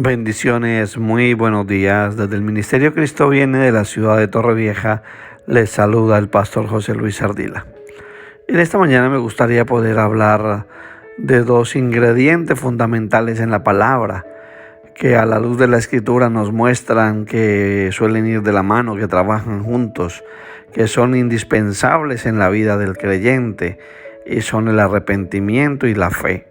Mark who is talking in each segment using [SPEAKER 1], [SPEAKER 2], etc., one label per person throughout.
[SPEAKER 1] Bendiciones, muy buenos días. Desde el Ministerio Cristo Viene de la ciudad de Torrevieja, les saluda el pastor José Luis Ardila. En esta mañana me gustaría poder hablar de dos ingredientes fundamentales en la palabra, que a la luz de la Escritura nos muestran que suelen ir de la mano, que trabajan juntos, que son indispensables en la vida del creyente, y son el arrepentimiento y la fe.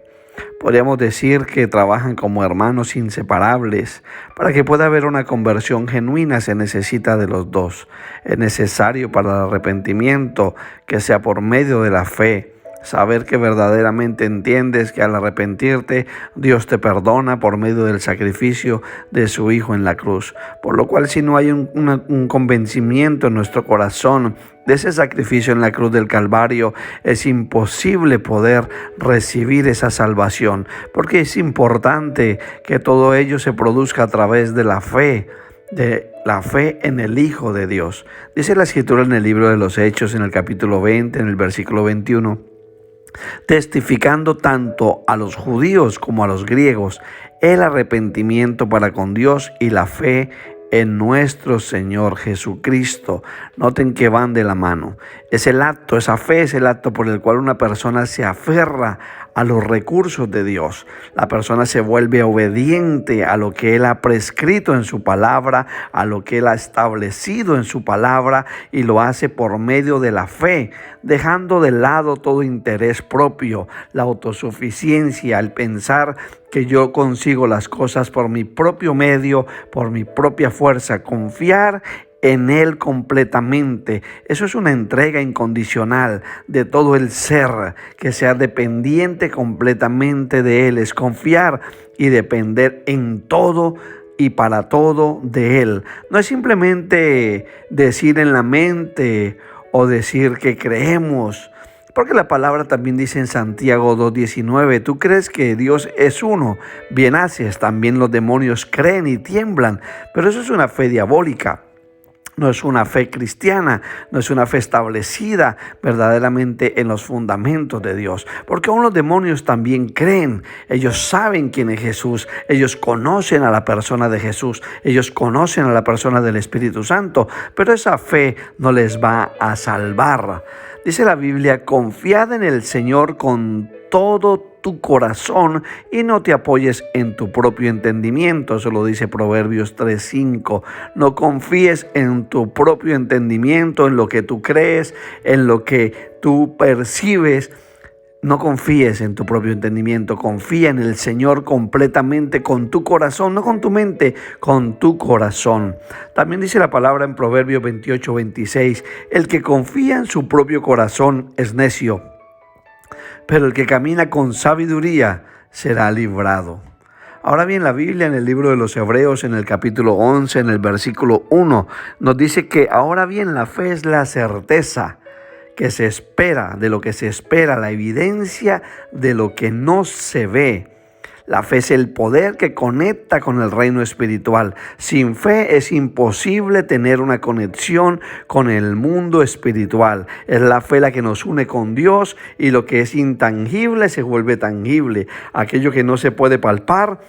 [SPEAKER 1] Podríamos decir que trabajan como hermanos inseparables. Para que pueda haber una conversión genuina se necesita de los dos. Es necesario para el arrepentimiento que sea por medio de la fe. Saber que verdaderamente entiendes que al arrepentirte, Dios te perdona por medio del sacrificio de su Hijo en la cruz. Por lo cual, si no hay un convencimiento en nuestro corazón de ese sacrificio en la cruz del Calvario, es imposible poder recibir esa salvación. Porque es importante que todo ello se produzca a través de la fe en el Hijo de Dios. Dice la Escritura en el libro de los Hechos, en el capítulo 20, en el versículo 21. Testificando tanto a los judíos como a los griegos el arrepentimiento para con Dios y la fe en nuestro Señor Jesucristo. Noten que van de la mano. Es el acto, esa fe es el acto por el cual una persona se aferra a los recursos de Dios. La persona se vuelve obediente a lo que Él ha prescrito en su palabra, a lo que Él ha establecido en su palabra, y lo hace por medio de la fe, dejando de lado todo interés propio, la autosuficiencia, el pensar que yo consigo las cosas por mi propio medio, por mi propia fuerza. Confiar en Él completamente. Eso es una entrega incondicional de todo el ser, que sea dependiente completamente de Él. Es confiar y depender en todo y para todo de Él. No es simplemente decir en la mente o decir que creemos, porque la palabra también dice en Santiago 2:19, tú crees que Dios es uno, bien haces, también los demonios creen y tiemblan, pero eso es una fe diabólica. No es una fe cristiana, no es una fe establecida verdaderamente en los fundamentos de Dios. Porque aún los demonios también creen. Ellos saben quién es Jesús. Ellos conocen a la persona de Jesús. Ellos conocen a la persona del Espíritu Santo. Pero esa fe no les va a salvar. Dice la Biblia, confiad en el Señor con todo tu corazón y no te apoyes en tu propio entendimiento. Eso lo dice Proverbios 3:5. No confíes en tu propio entendimiento, en lo que tú crees, en lo que tú percibes. No confíes en tu propio entendimiento, confía en el Señor completamente con tu corazón, no con tu mente, con tu corazón. También dice la palabra en Proverbios 28:26, el que confía en su propio corazón es necio, pero el que camina con sabiduría será librado. Ahora bien, la Biblia en el libro de los Hebreos, en el capítulo 11, en el versículo 1, nos dice que ahora bien la fe es la certeza que se espera, de lo que se espera, la evidencia de lo que no se ve. La fe es el poder que conecta con el reino espiritual. Sin fe es imposible tener una conexión con el mundo espiritual. Es la fe la que nos une con Dios, y lo que es intangible se vuelve tangible. Aquello que no se puede palpar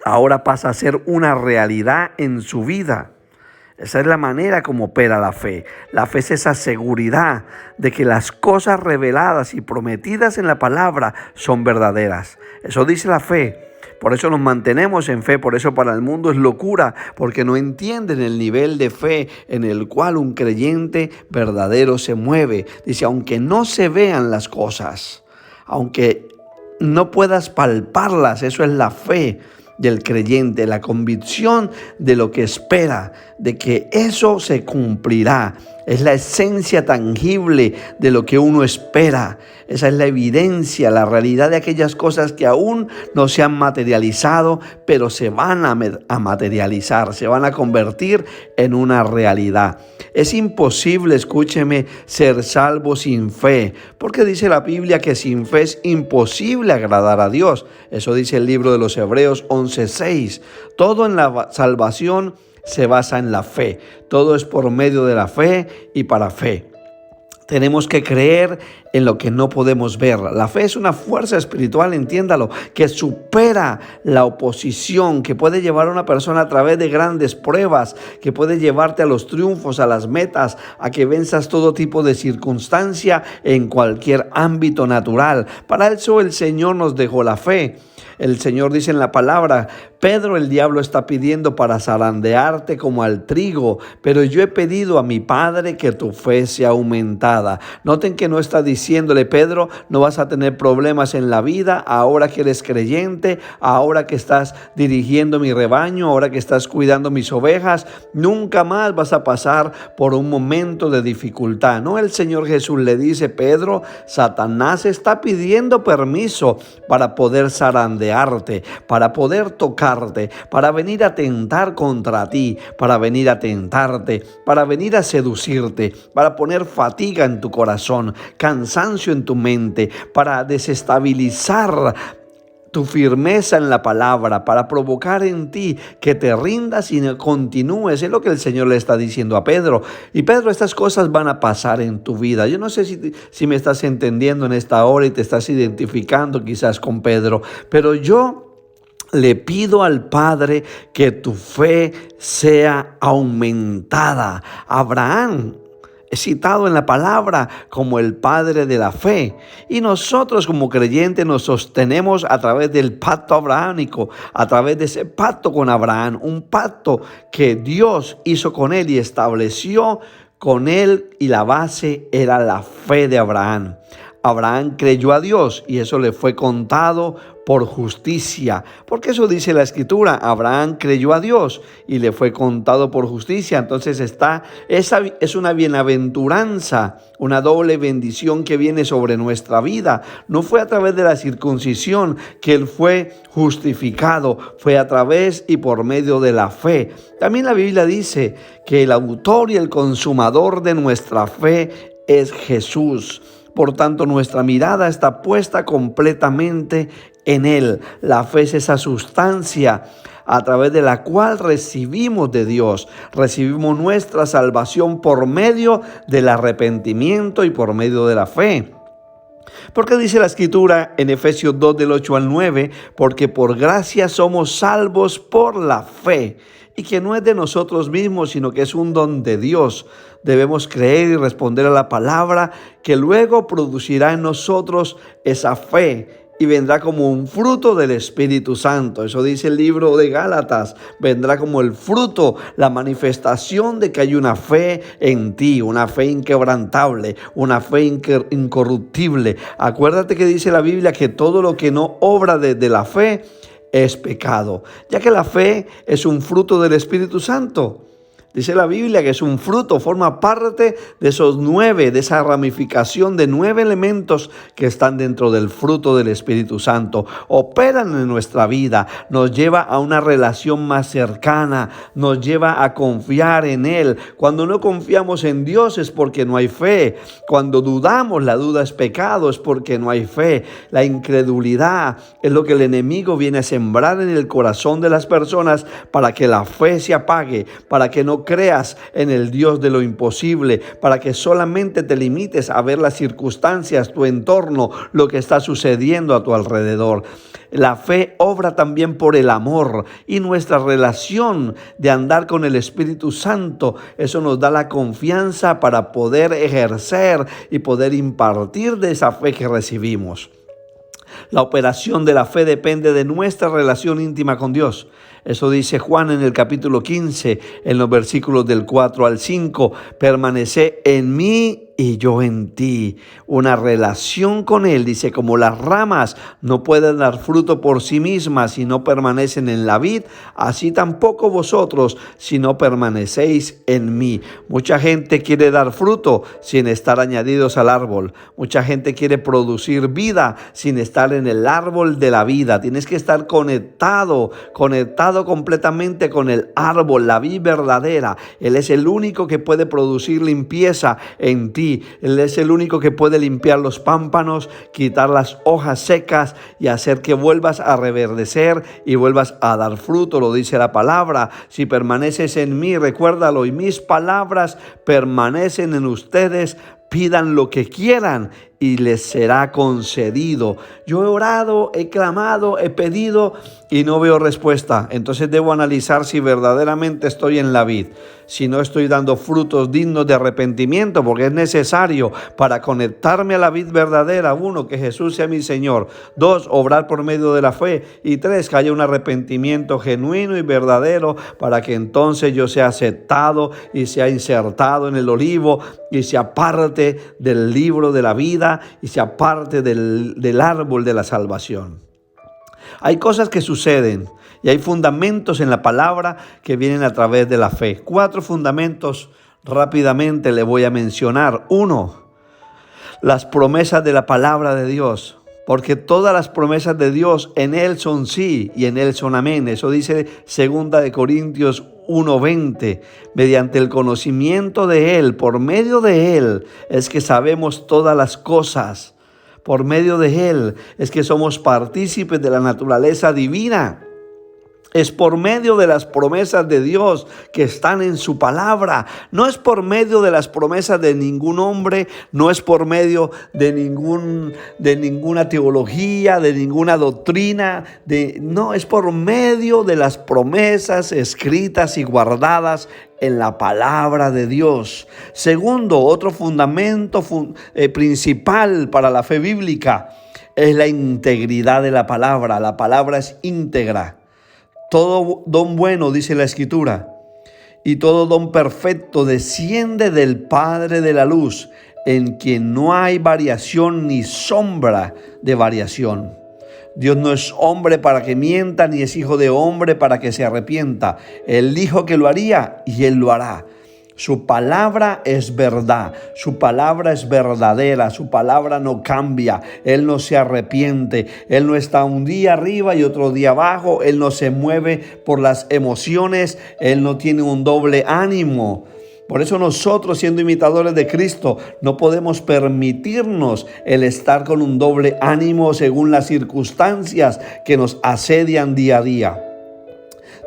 [SPEAKER 1] ahora pasa a ser una realidad en su vida. Esa es la manera como opera la fe. La fe es esa seguridad de que las cosas reveladas y prometidas en la palabra son verdaderas. Eso dice la fe. Por eso nos mantenemos en fe. Por eso para el mundo es locura, porque no entienden el nivel de fe en el cual un creyente verdadero se mueve. Dice, aunque no se vean las cosas, aunque no puedas palparlas, eso es la fe del creyente, la convicción de lo que espera, de que eso se cumplirá. Es la esencia tangible de lo que uno espera. Esa es la evidencia, la realidad de aquellas cosas que aún no se han materializado, pero se van a materializar, se van a convertir en una realidad. Es imposible, escúcheme, ser salvo sin fe, porque dice la Biblia que sin fe es imposible agradar a Dios. Eso dice el libro de los Hebreos 11:6. Todo en la salvación se basa en la fe. Todo es por medio de la fe y para fe. Tenemos que creer en lo que no podemos ver. La fe es una fuerza espiritual, entiéndalo, que supera la oposición, que puede llevar a una persona a través de grandes pruebas, que puede llevarte a los triunfos, a las metas, a que venzas todo tipo de circunstancia en cualquier ámbito natural. Para eso el Señor nos dejó la fe. El Señor dice en la palabra: Pedro, el diablo está pidiendo para zarandearte como al trigo, pero yo he pedido a mi Padre que tu fe sea aumentada. Noten que no está diciéndole: Pedro, no vas a tener problemas en la vida ahora que eres creyente, ahora que estás dirigiendo mi rebaño, ahora que estás cuidando mis ovejas, nunca más vas a pasar por un momento de dificultad. No, el Señor Jesús le dice: Pedro, Satanás está pidiendo permiso para poder zarandearte, para poder tocarte, para venir a tentar contra ti, para venir a tentarte, para venir a seducirte, para poner fatiga en tu corazón, cansancio en tu mente, para desestabilizar tu firmeza en la palabra, para provocar en ti que te rindas y continúes. Es lo que el Señor le está diciendo a Pedro. Y Pedro, estas cosas van a pasar en tu vida. Yo no sé si me estás entendiendo en esta hora y te estás identificando quizás con Pedro, pero yo le pido al Padre que tu fe sea aumentada. Abraham es citado en la palabra como el padre de la fe. Y nosotros como creyentes nos sostenemos a través del pacto abrahámico, a través de ese pacto con Abraham, un pacto que Dios hizo con él y estableció con él, y la base era la fe de Abraham. Abraham creyó a Dios y eso le fue contado por justicia. Porque eso dice la Escritura: Abraham creyó a Dios y le fue contado por justicia. Entonces esa es una bienaventuranza, una doble bendición que viene sobre nuestra vida. No fue a través de la circuncisión que él fue justificado, fue a través y por medio de la fe. También la Biblia dice que el autor y el consumador de nuestra fe es Jesús. Por tanto, nuestra mirada está puesta completamente en Él. La fe es esa sustancia a través de la cual recibimos de Dios. Recibimos nuestra salvación por medio del arrepentimiento y por medio de la fe. Porque dice la Escritura en Efesios 2 del 8 al 9, porque por gracia somos salvos por la fe, y que no es de nosotros mismos, sino que es un don de Dios. Debemos creer y responder a la palabra, que luego producirá en nosotros esa fe y vendrá como un fruto del Espíritu Santo. Eso dice el libro de Gálatas. Vendrá como el fruto, la manifestación de que hay una fe en ti, una fe inquebrantable, una fe incorruptible. Acuérdate que dice la Biblia que todo lo que no obra de la fe es pecado, ya que la fe es un fruto del Espíritu Santo. Dice la Biblia que es un fruto, forma parte de esos 9, de esa ramificación de 9 elementos que están dentro del fruto del Espíritu Santo. Operan en nuestra vida, nos lleva a una relación más cercana, nos lleva a confiar en Él. Cuando no confiamos en Dios es porque no hay fe. Cuando dudamos, la duda es pecado, es porque no hay fe. La incredulidad es lo que el enemigo viene a sembrar en el corazón de las personas para que la fe se apague, para que no creas en el Dios de lo imposible, para que solamente te limites a ver las circunstancias, tu entorno, lo que está sucediendo a tu alrededor. La fe obra también por el amor, y nuestra relación de andar con el Espíritu Santo, eso nos da la confianza para poder ejercer y poder impartir de esa fe que recibimos. La operación de la fe depende de nuestra relación íntima con Dios. Eso dice Juan en el capítulo 15, en los versículos del 4 al 5. Permanece en mí y yo en ti. Una relación con Él, dice, como las ramas no pueden dar fruto por sí mismas si no permanecen en la vid, así tampoco vosotros si no permanecéis en mí. Mucha gente quiere dar fruto sin estar añadidos al árbol. Mucha gente quiere producir vida sin estar en el árbol de la vida. Tienes que estar conectado completamente con el árbol, la vid verdadera. Él es el único que puede producir limpieza en ti. Él es el único que puede limpiar los pámpanos, quitar las hojas secas y hacer que vuelvas a reverdecer y vuelvas a dar fruto. Lo dice la palabra. Si permaneces en mí, recuérdalo, y mis palabras permanecen en ustedes, pidan lo que quieran y les será concedido. Yo he orado, he clamado, he pedido y no veo respuesta. Entonces debo analizar si verdaderamente estoy en la vid, si no estoy dando frutos dignos de arrepentimiento, porque es necesario para conectarme a la vid verdadera. 1, que Jesús sea mi Señor. 2, obrar por medio de la fe. Y 3, que haya un arrepentimiento genuino y verdadero para que entonces yo sea aceptado y sea insertado en el olivo y sea parte del libro de la vida y sea parte del árbol de la salvación. Hay cosas que suceden y hay fundamentos en la palabra que vienen a través de la fe. 4 fundamentos rápidamente le voy a mencionar. 1, las promesas de la palabra de Dios. Porque todas las promesas de Dios en Él son sí y en Él son amén. Eso dice 2 Corintios 1:20. Mediante el conocimiento de Él, por medio de Él, es que sabemos todas las cosas. Por medio de Él es que somos partícipes de la naturaleza divina. Es por medio de las promesas de Dios que están en su palabra. No es por medio de las promesas de ningún hombre, no es por medio de ninguna teología, de ninguna doctrina. No, es por medio de las promesas escritas y guardadas en la palabra de Dios. Segundo, otro fundamento principal para la fe bíblica es la integridad de la palabra. La palabra es íntegra. Todo don bueno, dice la Escritura, y todo don perfecto desciende del Padre de la luz, en quien no hay variación ni sombra de variación. Dios no es hombre para que mienta, ni es hijo de hombre para que se arrepienta. Él dijo que lo haría y Él lo hará. Su palabra es verdad, su palabra es verdadera, su palabra no cambia, Él no se arrepiente, Él no está un día arriba y otro día abajo, Él no se mueve por las emociones, Él no tiene un doble ánimo. Por eso nosotros, siendo imitadores de Cristo, no podemos permitirnos el estar con un doble ánimo según las circunstancias que nos asedian día a día.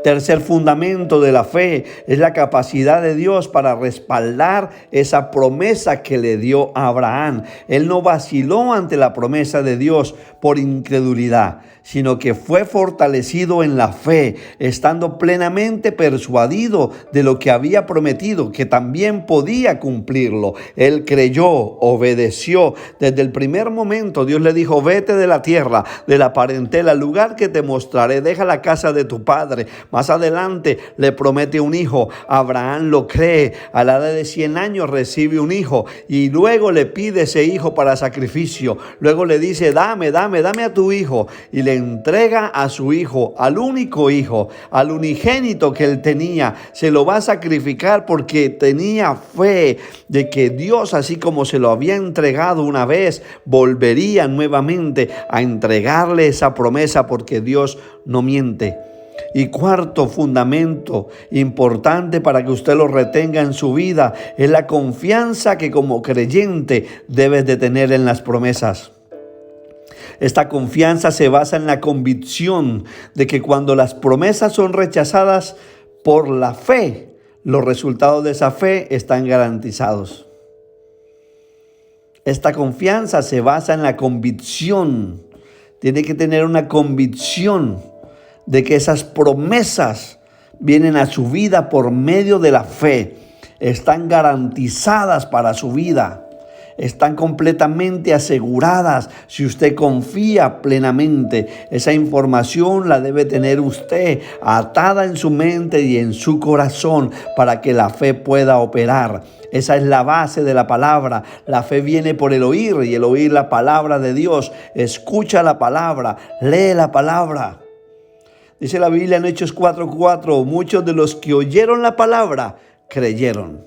[SPEAKER 1] Tercer fundamento de la fe es la capacidad de Dios para respaldar esa promesa que le dio a Abraham. Él no vaciló ante la promesa de Dios por incredulidad, sino que fue fortalecido en la fe, estando plenamente persuadido de lo que había prometido, que también podía cumplirlo. Él creyó, obedeció. Desde el primer momento Dios le dijo: vete de la tierra, de la parentela, al lugar que te mostraré, deja la casa de tu padre. Más adelante le promete un hijo. Abraham lo cree. A la edad de 100 años recibe un hijo y luego le pide ese hijo para sacrificio. Luego le dice: dame a tu hijo, y le entrega a su hijo, al único hijo, al unigénito que él tenía. Se lo va a sacrificar porque tenía fe de que Dios, así como se lo había entregado una vez, volvería nuevamente a entregarle esa promesa, porque Dios no miente. Y cuarto fundamento importante para que usted lo retenga en su vida es la confianza que como creyente debes de tener en las promesas. Esta confianza se basa en la convicción de que cuando las promesas son rechazadas por la fe, los resultados de esa fe están garantizados. Esta confianza se basa en la convicción. Tiene que tener una convicción de que esas promesas vienen a su vida por medio de la fe. Están garantizadas para su vida. Están completamente aseguradas si usted confía plenamente. Esa información la debe tener usted atada en su mente y en su corazón para que la fe pueda operar. Esa es la base de la palabra. La fe viene por el oír, y el oír la palabra de Dios. Escucha la palabra, lee la palabra. Dice la Biblia en Hechos 4:4, muchos de los que oyeron la palabra creyeron.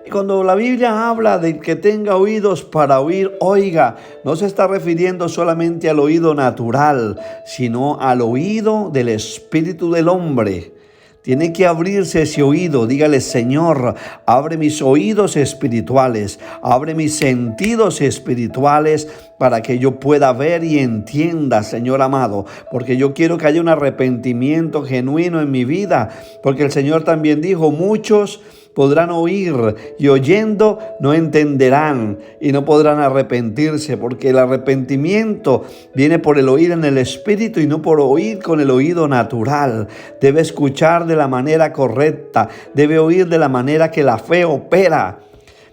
[SPEAKER 1] Y cuando la Biblia habla de que tenga oídos para oír, oiga, no se está refiriendo solamente al oído natural, sino al oído del espíritu del hombre. Tiene que abrirse ese oído. Dígale: Señor, abre mis oídos espirituales, abre mis sentidos espirituales para que yo pueda ver y entienda, Señor amado, porque yo quiero que haya un arrepentimiento genuino en mi vida, porque el Señor también dijo: muchos podrán oír y oyendo no entenderán y no podrán arrepentirse, porque el arrepentimiento viene por el oír en el Espíritu y no por oír con el oído natural. Debe escuchar de la manera correcta, debe oír de la manera que la fe opera.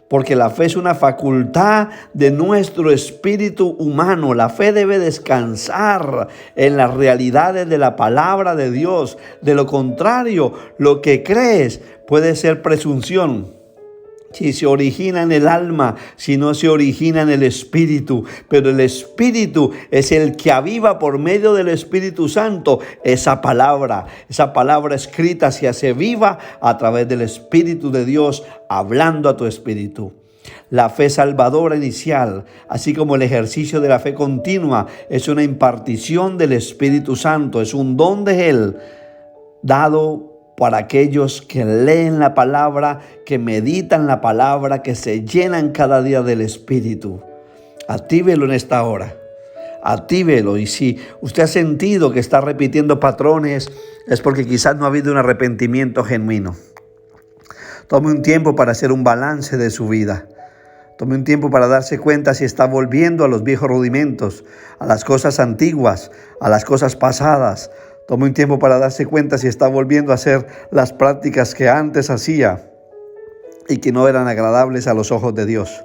[SPEAKER 1] Porque la fe es una facultad de nuestro espíritu humano. La fe debe descansar en las realidades de la palabra de Dios. De lo contrario, lo que crees puede ser presunción. Si se origina en el alma, si no se origina en el Espíritu. Pero el Espíritu es el que aviva por medio del Espíritu Santo esa palabra escrita se hace viva a través del Espíritu de Dios, hablando a tu espíritu. La fe salvadora inicial, así como el ejercicio de la fe continua, es una impartición del Espíritu Santo, es un don de Él, dado para aquellos que leen la palabra, que meditan la palabra, que se llenan cada día del Espíritu. Actívelo en esta hora. Actívelo. Y si usted ha sentido que está repitiendo patrones, es porque quizás no ha habido un arrepentimiento genuino. Tome un tiempo para hacer un balance de su vida. Tome un tiempo para darse cuenta si está volviendo a los viejos rudimentos, a las cosas antiguas, a las cosas pasadas. Tome un tiempo para darse cuenta si está volviendo a hacer las prácticas que antes hacía y que no eran agradables a los ojos de Dios.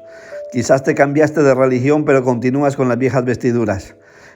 [SPEAKER 1] Quizás te cambiaste de religión, pero continúas con las viejas vestiduras.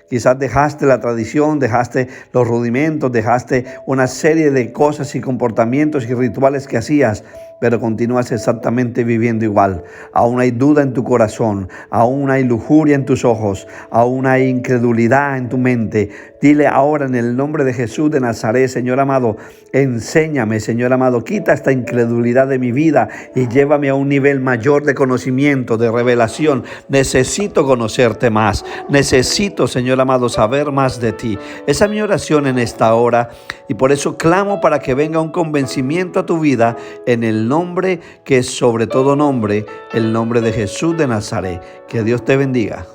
[SPEAKER 1] Quizás dejaste la tradición, dejaste los rudimentos, dejaste una serie de cosas y comportamientos y rituales que hacías, pero continúas exactamente viviendo igual. Aún hay duda en tu corazón, aún hay lujuria en tus ojos, aún hay incredulidad en tu mente. Dile ahora en el nombre de Jesús de Nazaret: Señor amado, enséñame, Señor amado, quita esta incredulidad de mi vida y llévame a un nivel mayor de conocimiento, de revelación. Necesito conocerte más, necesito, Señor amado, saber más de ti. Esa es mi oración en esta hora, y por eso clamo para que venga un convencimiento a tu vida en el nombre que es sobre todo nombre, el nombre de Jesús de Nazaret. Que Dios te bendiga.